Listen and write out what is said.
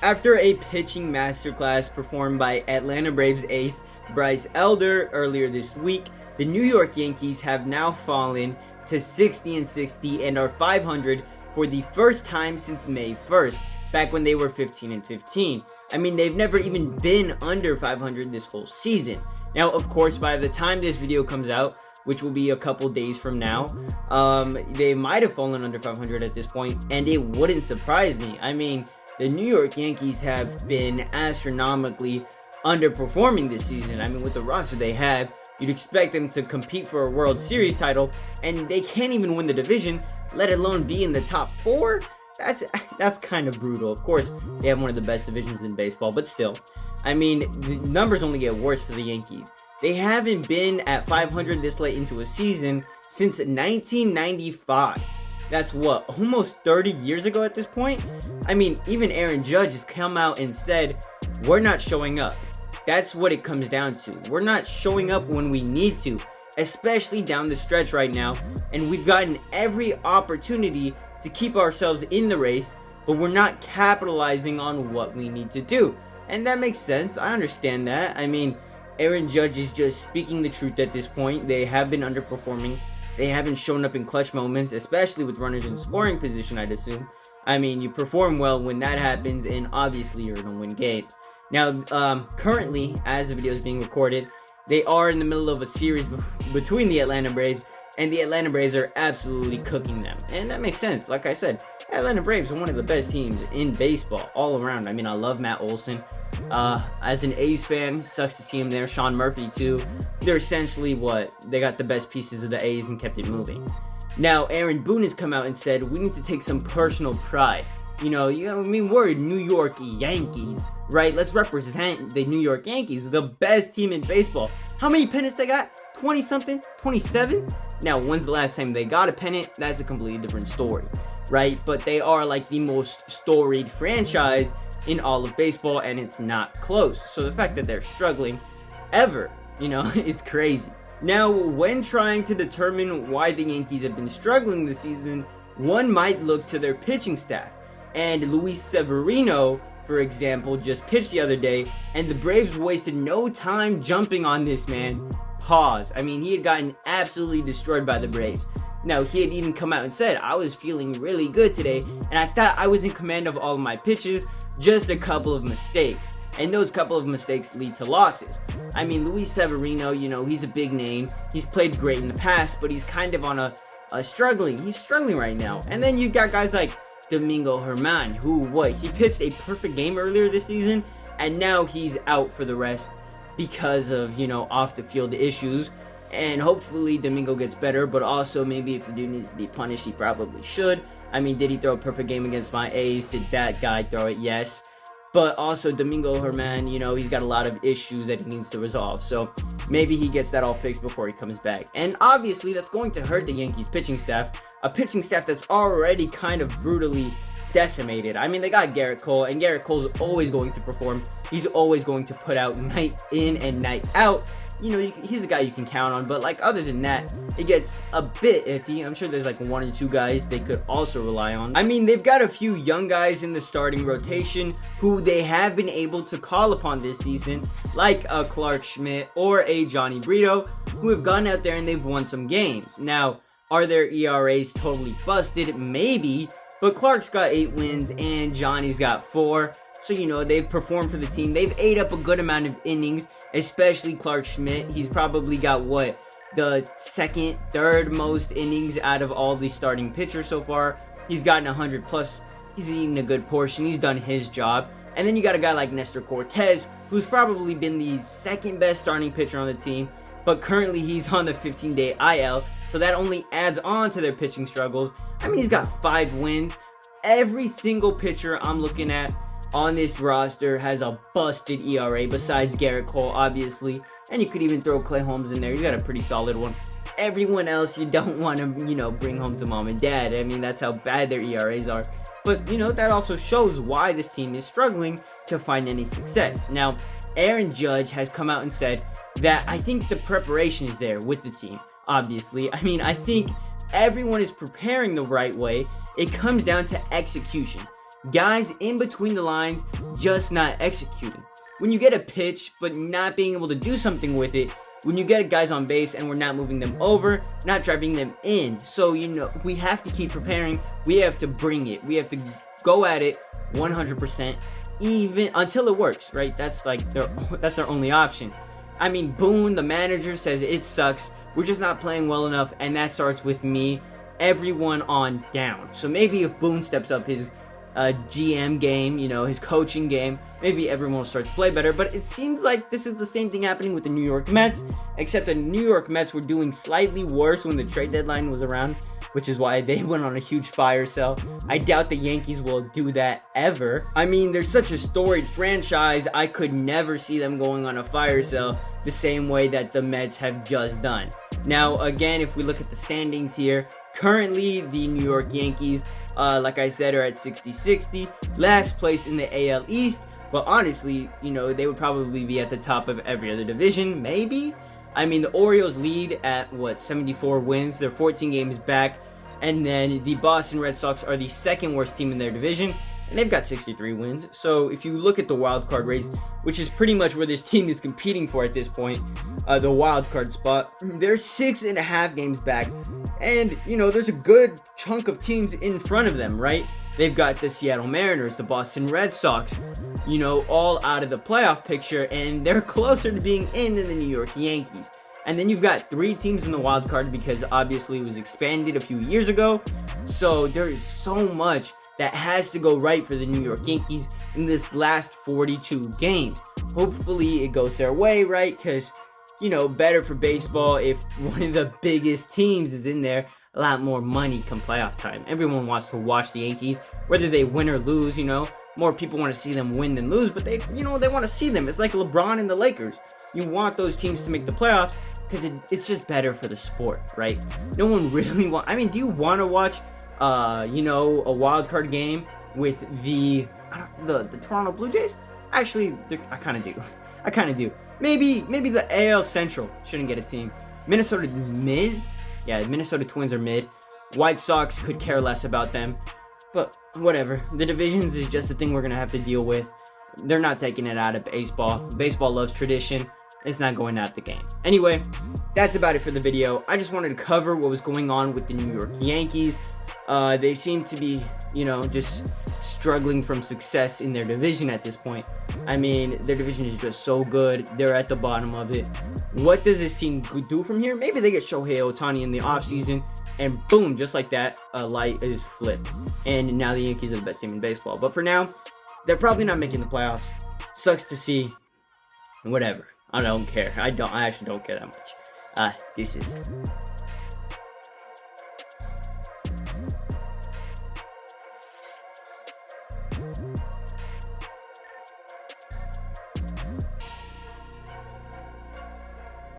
After a pitching masterclass performed by Atlanta Braves ace Bryce Elder earlier this week, the New York Yankees have now fallen to 60-60 and are 500 for the first time since May 1st, back when they were 15-15. I mean, they've never even been under 500 this whole season. Now, of course, by the time this video comes out, which will be a couple days from now, they might have fallen under 500 at this point, and it wouldn't surprise me. I mean, the New York Yankees have been astronomically underperforming this season. I mean, with the roster they have, you'd expect them to compete for a World Series title, and they can't even win the division, let alone be in the top 4? That's kind of brutal. Of course, they have one of the best divisions in baseball, but still. I mean, the numbers only get worse for the Yankees. They haven't been at 500 this late into a season since 1995. That's what, almost 30 years ago at this point? I mean, even Aaron Judge has come out and said, we're not showing up. That's what it comes down to. We're not showing up when we need to, especially down the stretch right now, and we've gotten every opportunity to keep ourselves in the race, but we're not capitalizing on what we need to do. And that makes sense. I understand that. I mean, Aaron Judge is just speaking the truth at this point. They have been underperforming. They haven't shown up in clutch moments, especially with runners in scoring position, I'd assume. I mean, you perform well when that happens, and obviously you're going to win games. Now, currently, as the video is being recorded, they are in the middle of a series between the Atlanta Braves, and the Atlanta Braves are absolutely cooking them. And that makes sense. Like I said, Atlanta Braves are one of the best teams in baseball all around. I mean, I love Matt Olson. As an A's fan, sucks to see him there. Sean Murphy, too. They're essentially they got the best pieces of the A's and kept it moving. Now, Aaron Boone has come out and said, we need to take some personal pride. We're New York Yankees, right? Let's represent the New York Yankees, the best team in baseball. How many pennants they got? 20-something? 27? Now, when's the last time they got a pennant? That's a completely different story, right? But they are like the most storied franchise in all of baseball, and it's not close. So the fact that they're struggling ever, is crazy. Now, when trying to determine why the Yankees have been struggling this season, one might look to their pitching staff. And Luis Severino, for example, just pitched the other day, and the Braves wasted no time jumping on this man. Pause. I mean, he had gotten absolutely destroyed by the Braves. Now, he had even come out and said, I was feeling really good today, and I thought I was in command of all of my pitches, just a couple of mistakes. And those couple of mistakes lead to losses. I mean, Luis Severino, he's a big name. He's played great in the past, but he's kind of on he's struggling right now. And then you got guys like Domingo Germán, who, he pitched a perfect game earlier this season, and now he's out for the rest because of, off the field issues. And hopefully Domingo gets better, but also maybe if the dude needs to be punished, he probably should. I mean, did he throw a perfect game against my A's? Did that guy throw it? Yes. But also Domingo Germán, he's got a lot of issues that he needs to resolve. So maybe he gets that all fixed before he comes back. And obviously that's going to hurt the Yankees pitching staff. A pitching staff that's already kind of brutally decimated. I mean, they got Garrett Cole, and Garrett Cole's always going to perform. He's always going to put out night in and night out. He's a guy you can count on, but other than that, it gets a bit iffy. I'm sure there's one or two guys they could also rely on. I mean, they've got a few young guys in the starting rotation who they have been able to call upon this season, like a Clark Schmidt or a Johnny Brito, who have gone out there and they've won some games. Now, are their ERAs totally busted? Maybe, but Clark's got 8 wins and Johnny's got 4. So, they've performed for the team. They've ate up a good amount of innings, especially Clark Schmidt. He's probably got, the second, third most innings out of all the starting pitchers so far. He's gotten 100 plus. He's eaten a good portion. He's done his job. And then you got a guy like Nestor Cortez, who's probably been the second best starting pitcher on the team, but currently he's on the 15-day IL, so that only adds on to their pitching struggles. I mean, he's got 5 wins. Every single pitcher I'm looking at on this roster has a busted ERA, besides Garrett Cole, obviously. And you could even throw Clay Holmes in there. He's got a pretty solid one. Everyone else you don't want to, bring home to mom and dad. I mean, that's how bad their ERAs are. But, that also shows why this team is struggling to find any success. Now, Aaron Judge has come out and said that I think the preparation is there with the team, obviously. I mean, I think everyone is preparing the right way. It comes down to execution. Guys in between the lines just not executing. When you get a pitch but not being able to do something with it, when you get guys on base and we're not moving them over, not driving them in. So, we have to keep preparing. We have to bring it. We have to go at it 100%, even until it works, right? That's their only option. I mean, Boone, the manager, says it sucks. We're just not playing well enough, and that starts with me. Everyone on down. So maybe if Boone steps up his GM game, his coaching game, maybe everyone will start to play better. But it seems like this is the same thing happening with the New York Mets, except the New York Mets were doing slightly worse when the trade deadline was around, which is why they went on a huge fire sale. I doubt the Yankees will do that ever. I mean, they're such a storied franchise, I could never see them going on a fire sale the same way that the Mets have just done. Now, again, if we look at the standings here, currently the New York Yankees, like I said, are at 60-60, last place in the AL East. But honestly, they would probably be at the top of every other division, maybe? I mean, the Orioles lead at, 74 wins. They're 14 games back. And then the Boston Red Sox are the second worst team in their division, and they've got 63 wins. So if you look at the wild card race, which is pretty much where this team is competing for at this point, the wild card spot, they're 6.5 games back. And, there's a good chunk of teams in front of them, right? They've got the Seattle Mariners, the Boston Red Sox, all out of the playoff picture, and they're closer to being in than the New York Yankees. And then you've got 3 teams in the wild card because obviously it was expanded a few years ago. So there is so much that has to go right for the New York Yankees in this last 42 games. Hopefully it goes their way, right? Because, better for baseball if one of the biggest teams is in there. A lot more money come playoff time. Everyone wants to watch the Yankees, whether they win or lose, More people want to see them win than lose, but they want to see them. It's like LeBron and the Lakers. You want those teams to make the playoffs because it's just better for the sport, right? No one really do you want to watch, a wild card game with the Toronto Blue Jays? Actually, I kind of do. Maybe the AL Central shouldn't get a team. Minnesota Mids? Yeah, Minnesota Twins are mid. White Sox could care less about them. But whatever. The divisions is just a thing we're going to have to deal with. They're not taking it out of baseball. Baseball loves tradition. It's not going out the game. Anyway, that's about it for the video. I just wanted to cover what was going on with the New York Yankees. They seem to be, just struggling from success in their division at this point. I mean, their division is just so good. They're at the bottom of it. What does this team do from here? Maybe they get Shohei Ohtani in the offseason, and boom, just like that, a light is flipped. And now the Yankees are the best team in baseball. But for now, they're probably not making the playoffs. Sucks to see. Whatever. I don't care. I actually don't care that much. This is